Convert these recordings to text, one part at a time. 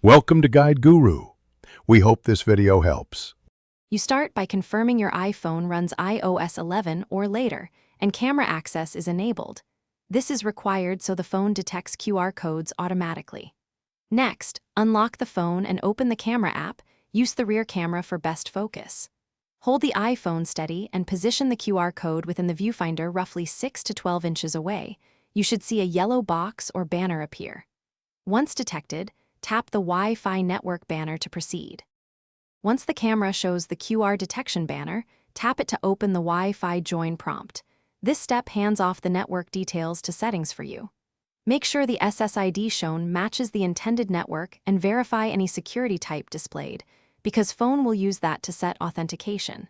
Welcome to Guide Guru. We hope this video helps. You start by confirming your iPhone runs iOS 11 or later, and camera access is enabled. This is required so the phone detects QR codes automatically. Next, unlock the phone and open the camera app. Use the rear camera for best focus. Hold the iPhone steady and position the QR code within the viewfinder roughly 6 to 12 inches away. You should see a yellow box or banner appear. Once detected, tap the Wi-Fi network banner to proceed. Once the camera shows the QR detection banner, tap it to open the Wi-Fi join prompt. This step hands off the network details to settings for you. Make sure the SSID shown matches the intended network and verify any security type displayed, because phone will use that to set authentication.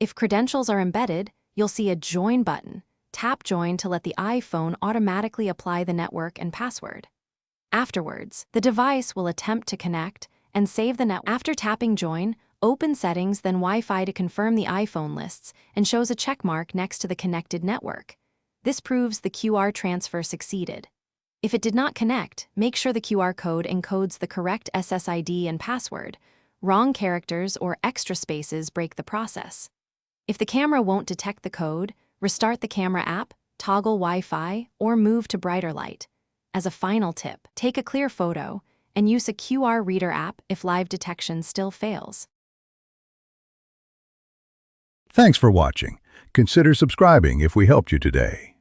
If credentials are embedded, you'll see a Join button. Tap Join to let the iPhone automatically apply the network and password. Afterwards, the device will attempt to connect and save the network. After tapping Join, open Settings, then Wi-Fi to confirm the iPhone lists and shows a check mark next to the connected network. This proves the QR transfer succeeded. If it did not connect, make sure the QR code encodes the correct SSID and password. Wrong characters or extra spaces break the process. If the camera won't detect the code, restart the camera app, toggle Wi-Fi, or move to brighter light. As a final tip, take a clear photo and use a QR reader app if live detection still fails. Thanks for watching. Consider subscribing if we helped you today.